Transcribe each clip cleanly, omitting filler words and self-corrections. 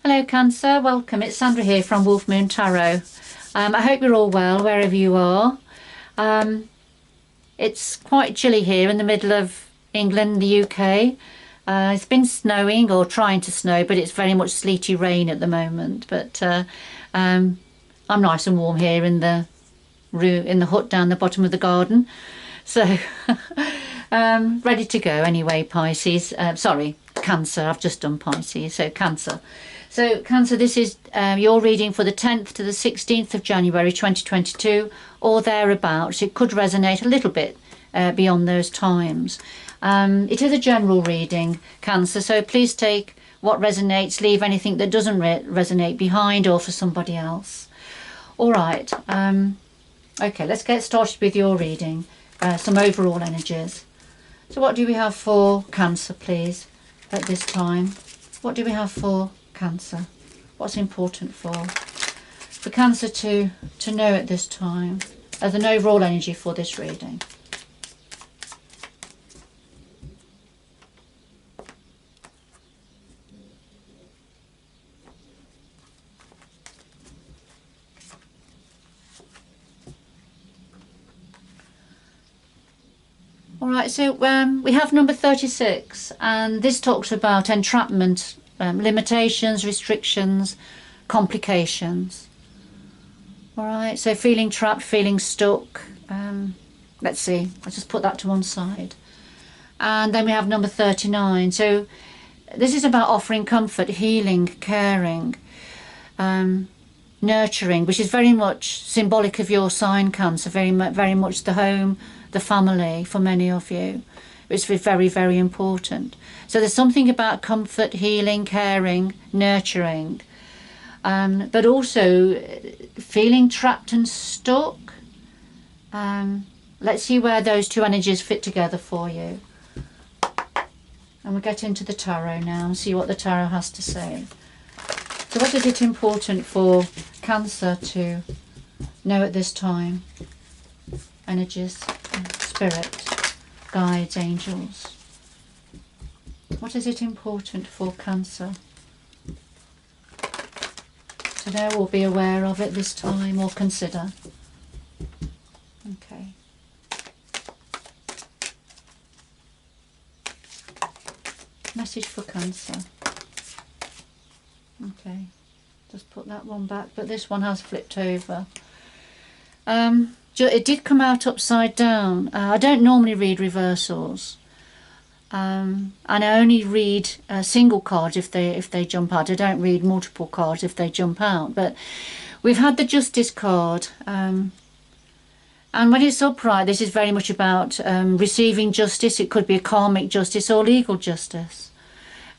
Hello Cancer, welcome. It's Sandra here from Wolf Moon Tarot. I hope you're all well wherever you are. It's quite chilly here in the middle of England, the UK. It's been snowing or trying to snow, but it's very much sleety rain at the moment. But I'm nice and warm here in the hut down the bottom of the garden. So ready to go anyway, Pisces. Sorry, Cancer. I've just done Pisces, so Cancer. So Cancer, this is your reading for the 10th to the 16th of January 2022 or thereabouts. It could resonate a little bit beyond those times. It is a general reading, Cancer, so please take what resonates, leave anything that doesn't resonate behind or for somebody else. All right, okay, let's get started with your reading, some overall energies. So what do we have for Cancer, please, at this time? What do we have for Cancer? What's important for Cancer to know at this time as an overall energy for this reading? All right, so we have number 36, and this talks about entrapment, limitations, restrictions, complications. All right, so feeling trapped, feeling stuck. Let's see, I'll just put that to one side. And then we have number 39. So this is about offering comfort, healing, caring, nurturing, which is very much symbolic of your sign, Cancer, very much the home, the family for many of you. It's very, very important. So there's something about comfort, healing, caring, nurturing, but also feeling trapped and stuck. Let's see where those two energies fit together for you. And we'll get into the tarot now and see what the tarot has to say. So what is it important for Cancer to know at this time? Energies, spirit, guides, angels. What is it important for Cancer to know or be aware of at this time or consider? Okay. Message for Cancer. Okay. Just put that one back, but this one has flipped over. It did come out upside down. I don't normally read reversals, and I only read single cards if they jump out. I don't read multiple cards if they jump out. But we've had the Justice card, and when it's upright, this is very much about receiving justice. It could be a karmic justice or legal justice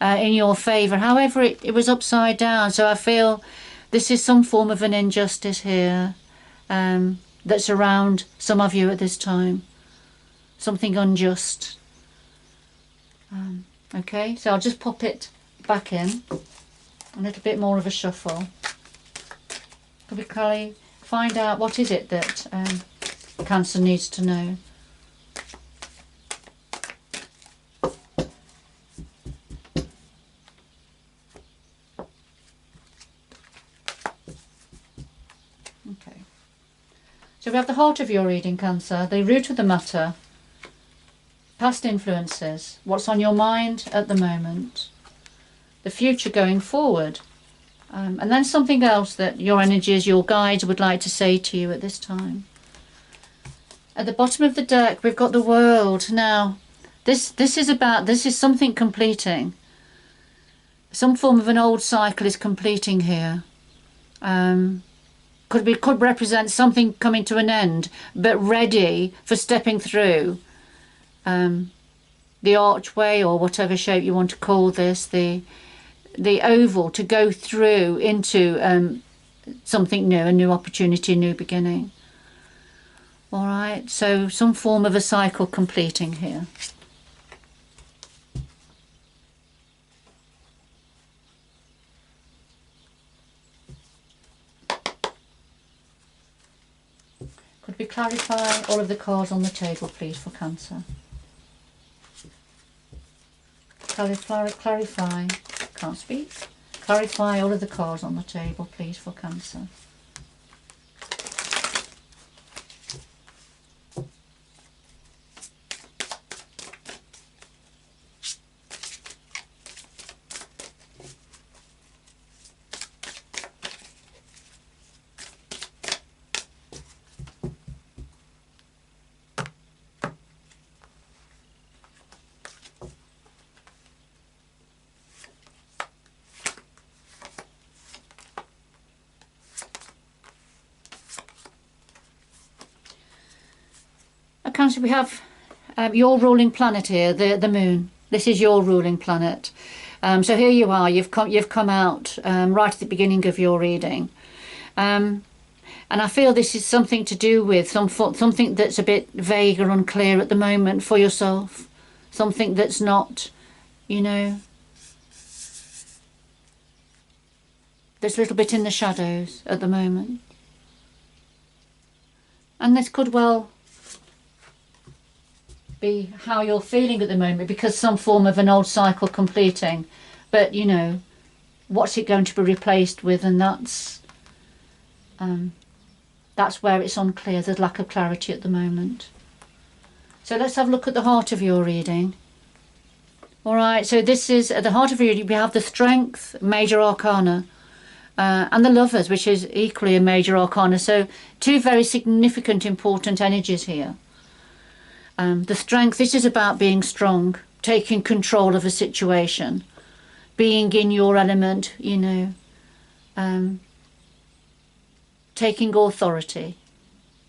in your favour. However, it was upside down, so I feel this is some form of an injustice here. That's around some of you at this time, something unjust. Okay, so I'll just pop it back in, a little bit more of a shuffle. Could we find out what is it that Cancer needs to know? Okay. So we have the heart of your reading, Cancer, the root of the matter, past influences, what's on your mind at the moment, the future going forward, and then something else that your energies, your guides would like to say to you at this time. At the bottom of the deck, we've got the World. Now, this is something completing. Some form of an old cycle is completing here. Could represent something coming to an end, but ready for stepping through the archway or whatever shape you want to call this, the oval, to go through into something new, a new opportunity, a new beginning. All right, so some form of a cycle completing here. Could we clarify all of the cards on the table, please, for Cancer? Clarify, can't speak. Clarify all of the cards on the table, please, for Cancer. Cancer, we have your ruling planet here, the moon. This is your ruling planet. So here you are. You've come out right at the beginning of your reading, and I feel this is something to do with something that's a bit vague or unclear at the moment for yourself. Something that's not, you know, that's a little bit in the shadows at the moment, and this could well be how you're feeling at the moment, because some form of an old cycle completing, but you know, what's it going to be replaced with? And that's where it's unclear. There's lack of clarity at the moment. So let's have a look at the heart of your reading. All right, so this is at the heart of your reading. We have the Strength, Major Arcana, and the Lovers, which is equally a Major Arcana. So two very significant, important energies here. The Strength, this is about being strong, taking control of a situation, being in your element, you know, taking authority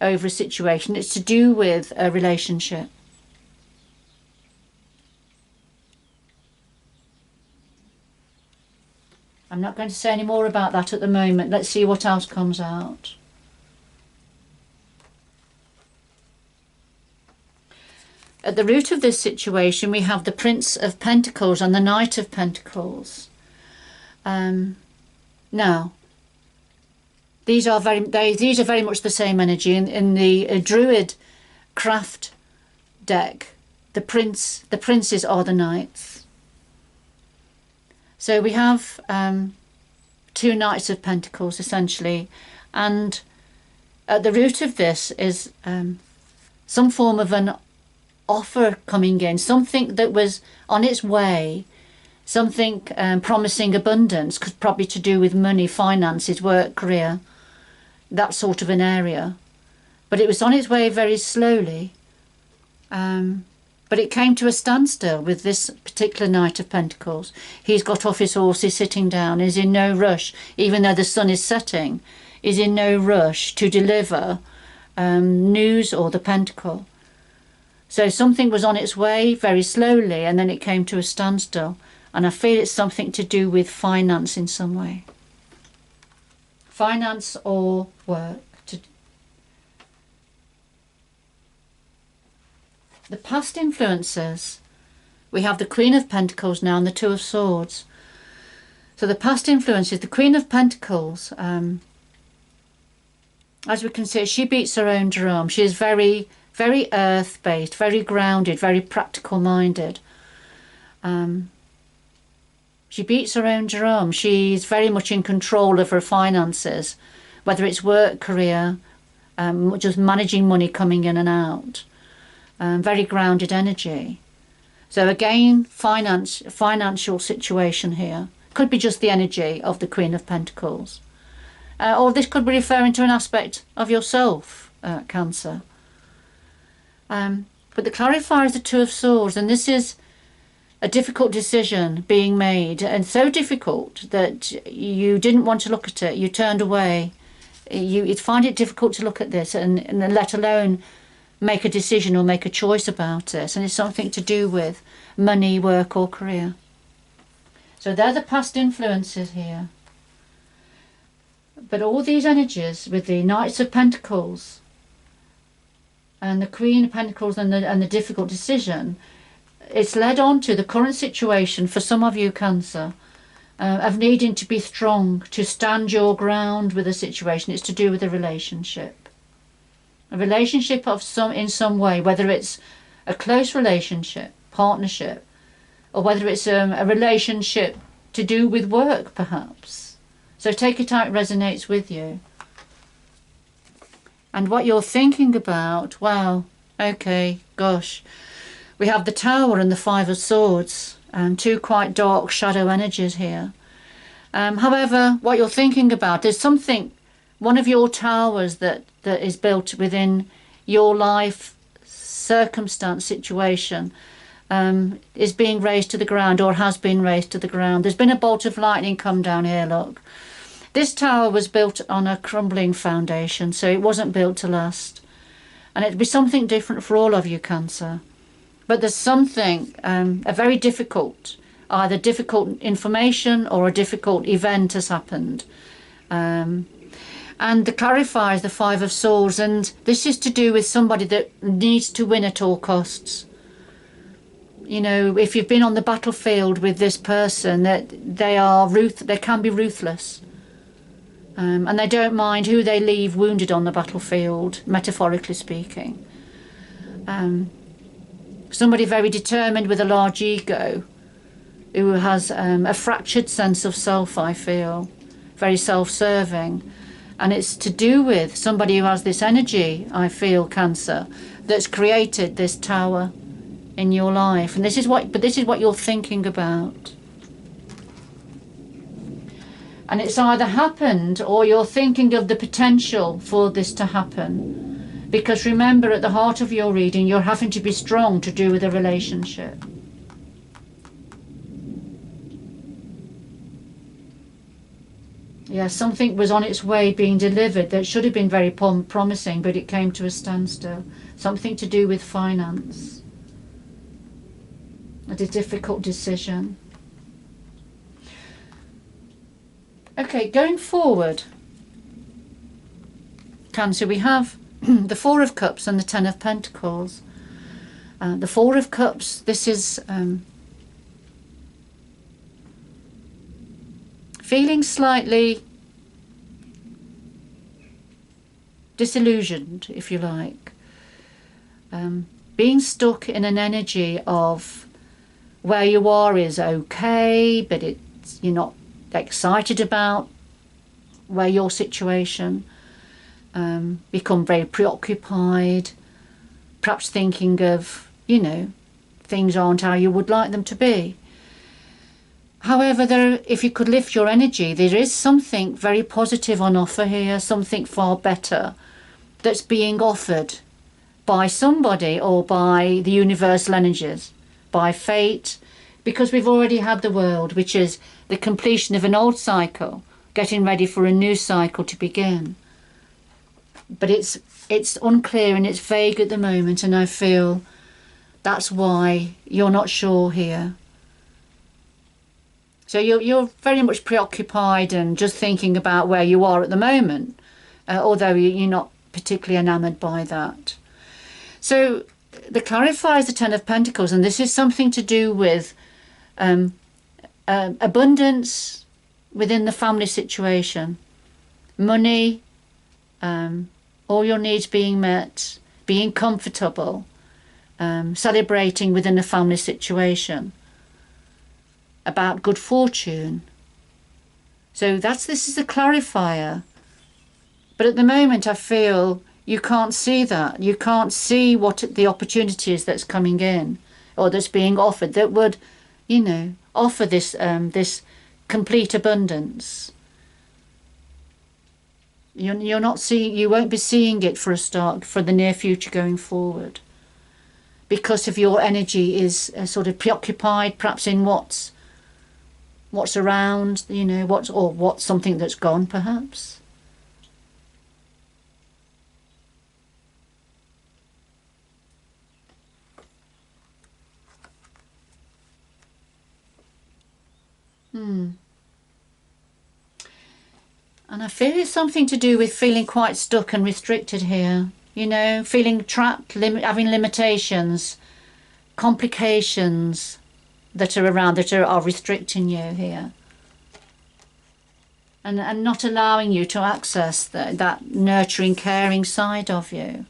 over a situation. It's to do with a relationship. I'm not going to say any more about that at the moment. Let's see what else comes out. At the root of this situation, we have the Prince of Pentacles and the Knight of Pentacles. Now, these are very much the same energy. In the Druid craft deck, the princes are the knights. So we have two Knights of Pentacles essentially, and at the root of this is some form of an offer coming in, something that was on its way, something promising abundance, probably to do with money, finances, work, career, that sort of an area. But it was on its way very slowly, but it came to a standstill with this particular Knight of Pentacles. He's got off his horse, he's sitting down, he's in no rush, even though the sun is setting, he's in no rush to deliver news or the pentacle. So something was on its way very slowly, and then it came to a standstill. And I feel it's something to do with finance in some way. Finance or work. The past influences. We have the Queen of Pentacles now and the Two of Swords. So the past influences, the Queen of Pentacles, as we can see, she beats her own drum. She is very earth-based, very grounded, very practical-minded. She beats her own drum. She's very much in control of her finances, whether it's work, career, just managing money coming in and out. Very grounded energy. So again, financial situation here. Could be just the energy of the Queen of Pentacles. Or this could be referring to an aspect of yourself, Cancer. But the clarifier is the Two of Swords, and this is a difficult decision being made, and so difficult that you didn't want to look at it. You turned away. You find it difficult to look at this, and let alone make a decision or make a choice about it. And it's something to do with money, work, or career. So they're the past influences here. But all these energies with the Knights of Pentacles and the Queen of Pentacles and the difficult decision, it's led on to the current situation for some of you, Cancer, of needing to be strong, to stand your ground with a situation. It's to do with a relationship. A relationship in some way, whether it's a close relationship, partnership, or whether it's a relationship to do with work, perhaps. So take it how it resonates with you. And what you're thinking about, wow, okay, gosh. We have the Tower and the Five of Swords, two quite dark shadow energies here. However, what you're thinking about, there's something, one of your towers that is built within your life circumstance, situation, is being raised to the ground, or has been raised to the ground. There's been a bolt of lightning come down here, look. This tower was built on a crumbling foundation, so it wasn't built to last. And it'd be something different for all of you, Cancer. But there's something, a very difficult, either difficult information or a difficult event has happened. And the clarifier is the Five of Swords, and this is to do with somebody that needs to win at all costs. You know, if you've been on the battlefield with this person, that they can be ruthless. And they don't mind who they leave wounded on the battlefield, metaphorically speaking. Somebody very determined with a large ego, who has a fractured sense of self, I feel, very self-serving. And it's to do with somebody who has this energy, I feel, Cancer, that's created this tower in your life. And this is what you're thinking about. And it's either happened, or you're thinking of the potential for this to happen. Because remember, at the heart of your reading, you're having to be strong to do with a relationship. Yeah, something was on its way being delivered that should have been very promising, but it came to a standstill. Something to do with finance. A difficult decision. Okay, going forward, Cancer, we have the Four of Cups and the Ten of Pentacles. The Four of Cups, this is feeling slightly disillusioned, if you like. Being stuck in an energy of where you are is okay, but you're not excited about where your situation, become very preoccupied, perhaps thinking of, you know, things aren't how you would like them to be. However, if you could lift your energy, there is something very positive on offer here, something far better that's being offered by somebody, or by the universal energies, by fate, because we've already had the world, which is the completion of an old cycle, getting ready for a new cycle to begin. But it's unclear and it's vague at the moment, and I feel that's why you're not sure here. So you're very much preoccupied and just thinking about where you are at the moment, although you're not particularly enamoured by that. So the clarifier is the Ten of Pentacles, and this is something to do with abundance within the family situation, money, all your needs being met, being comfortable, celebrating within a family situation, about good fortune. So this is the clarifier. But at the moment I feel you can't see that. You can't see what the opportunity is that's coming in, or that's being offered, that would, you know, offer this this complete abundance. You're not seeing, you won't be seeing it for a start, for the near future going forward, because of your energy is sort of preoccupied, perhaps in what's around, you know, what's something that's gone, perhaps. And I feel it's something to do with feeling quite stuck and restricted here. You know, feeling trapped, having limitations, complications that are around, that are restricting you here. And not allowing you to access that nurturing, caring side of you.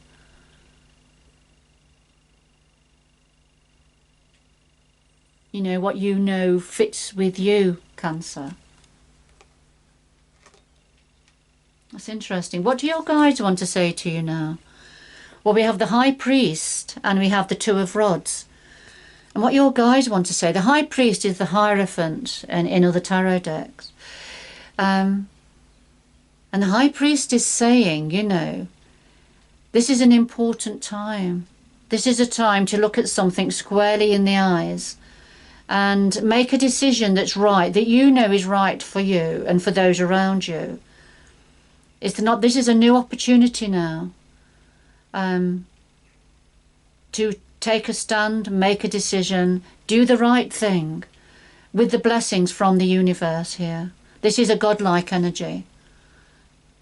You know, what you know fits with you, Cancer. That's interesting. What do your guides want to say to you now? Well, we have the High Priest and we have the Two of Rods. And what your guides want to say, the High Priest is the Hierophant in other tarot decks. And the High Priest is saying, you know, this is an important time. This is a time to look at something squarely in the eyes and make a decision that's right, that you know is right for you and for those around you. This is a new opportunity now to take a stand, make a decision, do the right thing with the blessings from the universe here. This is a godlike energy,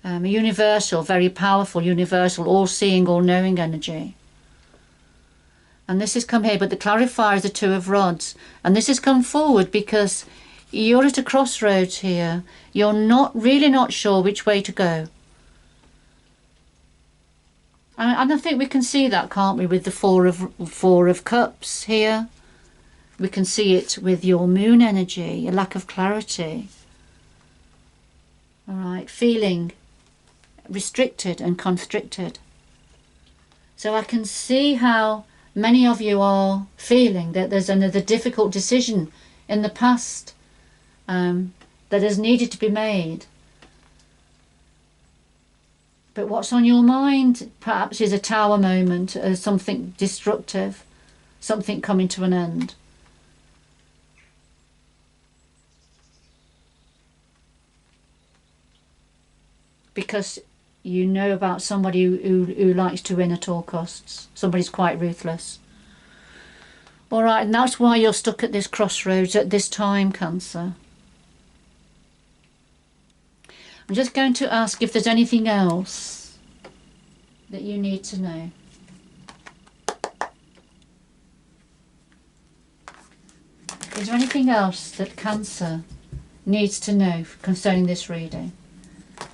a universal, very powerful, universal, all-seeing, all-knowing energy. And this has come here, but the clarifier is the Two of Rods. And this has come forward because you're at a crossroads here. You're really not sure which way to go. And I think we can see that, can't we, with the Four of Cups here. We can see it with your moon energy, a lack of clarity. All right, feeling restricted and constricted. So I can see how many of you are feeling that there's another difficult decision in the past that has needed to be made. But what's on your mind perhaps is a tower moment, something destructive, something coming to an end. Because you know about somebody who likes to win at all costs. Somebody's quite ruthless. All right, and that's why you're stuck at this crossroads at this time, Cancer. I'm just going to ask if there's anything else that you need to know. Is there anything else that Cancer needs to know concerning this reading?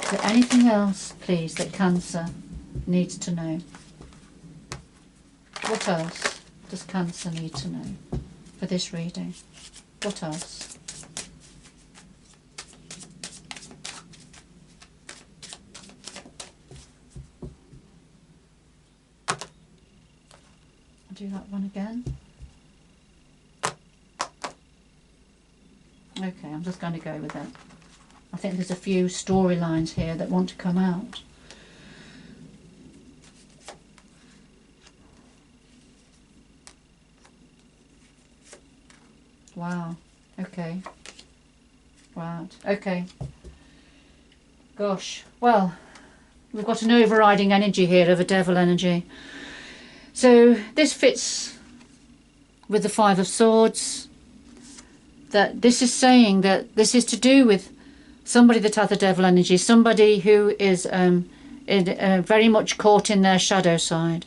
Is there anything else, please, that Cancer needs to know? What else does Cancer need to know for this reading? What else? I'll do that one again. Okay, I'm just going to go with that. I think there's a few storylines here that want to come out. Wow. Okay. Right. Okay. Gosh. Well, we've got an overriding energy here of a devil energy. So this fits with the Five of Swords. That this is saying that this is to do with somebody that has a devil energy, somebody who is very much caught in their shadow side.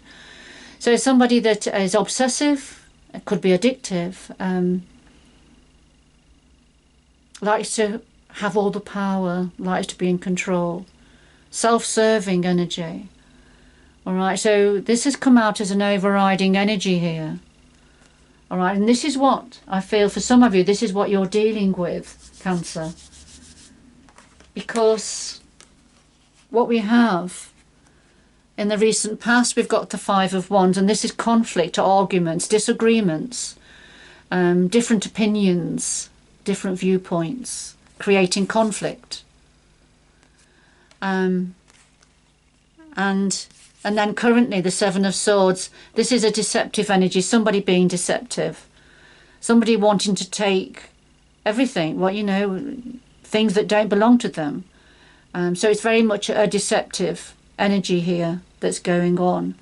So somebody that is obsessive, it could be addictive, likes to have all the power, likes to be in control, self-serving energy. All right, so this has come out as an overriding energy here. All right, and this is what I feel for some of you, this is what you're dealing with, Cancer. Because what we have in the recent past, we've got the Five of Wands, and this is conflict, arguments, disagreements, different opinions, different viewpoints, creating conflict. And then currently the Seven of Swords, this is a deceptive energy, somebody being deceptive, somebody wanting to take everything, well, you know, things that don't belong to them. So it's very much a deceptive energy here that's going on.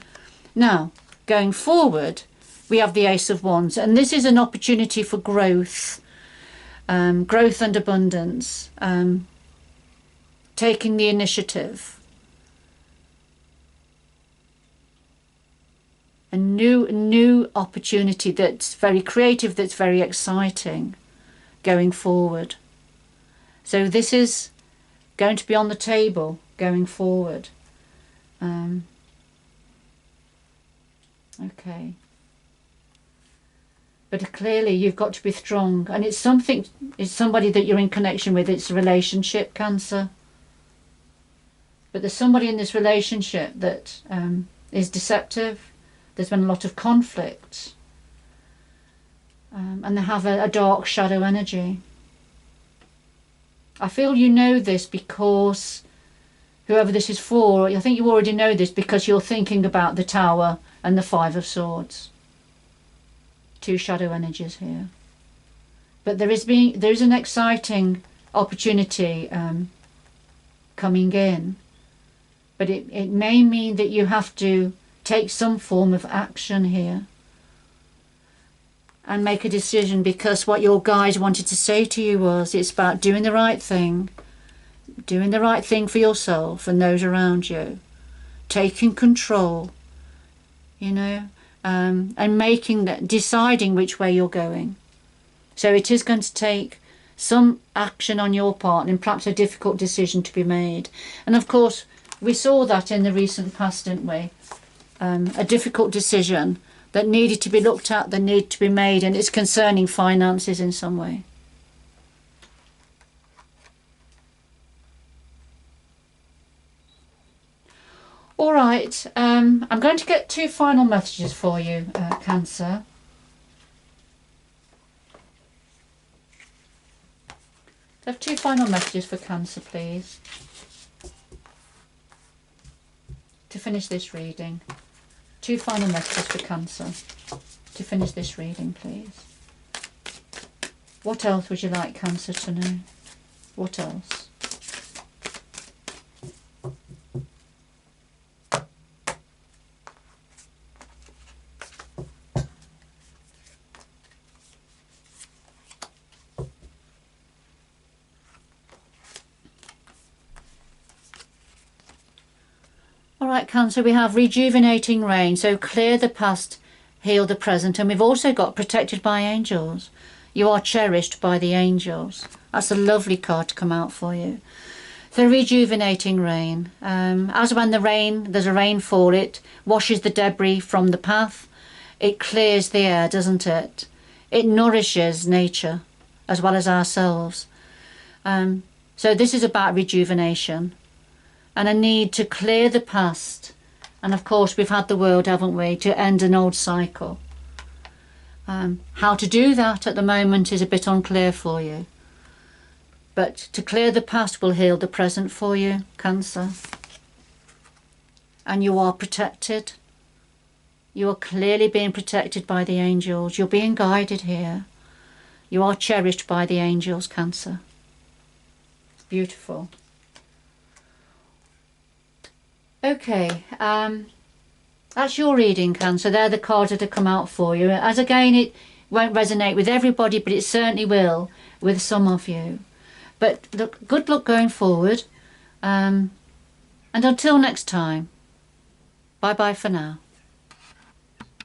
Now, going forward, we have the Ace of Wands, and this is an opportunity for growth, growth and abundance, taking the initiative. A new opportunity that's very creative, that's very exciting, going forward. So this is going to be on the table going forward. Okay. But clearly you've got to be strong, and it's somebody that you're in connection with. It's a relationship, Cancer. But there's somebody in this relationship that is deceptive. There's been a lot of conflict, and they have a dark shadow energy. I feel you know this because whoever this is for, I think you already know this because you're thinking about the Tower and the Five of Swords. Two shadow energies here. But there is an exciting opportunity coming in. But it may mean that you have to take some form of action here and make a decision, because what your guides wanted to say to you was it's about doing the right thing for yourself and those around you, taking control, you know, and deciding which way you're going. So it is going to take some action on your part and perhaps a difficult decision to be made. And of course, we saw that in the recent past, didn't we? A difficult decision that needed to be looked at, that needed to be made, and it's concerning finances in some way. All right, I'm going to get two final messages for you, Cancer. I have two final messages for Cancer, please, to finish this reading. Two final messages for Cancer to finish this reading, please. What else would you like Cancer to know? What else? All right, Cancer, we have rejuvenating rain. So clear the past, heal the present. And we've also got protected by angels. You are cherished by the angels. That's a lovely card to come out for you. So rejuvenating rain. As when there's a rainfall, it washes the debris from the path. It clears the air, doesn't it? It nourishes nature as well as ourselves. So this is about rejuvenation and a need to clear the past. And of course, we've had the world, haven't we, to end an old cycle. How to do that at the moment is a bit unclear for you. But to clear the past will heal the present for you, Cancer. And you are protected. You are clearly being protected by the angels. You're being guided here. You are cherished by the angels, Cancer. Beautiful. Okay, that's your reading, Cancer. They're the cards that have come out for you. As again, it won't resonate with everybody, but it certainly will with some of you. But look, good luck going forward. And until next time, bye-bye for now.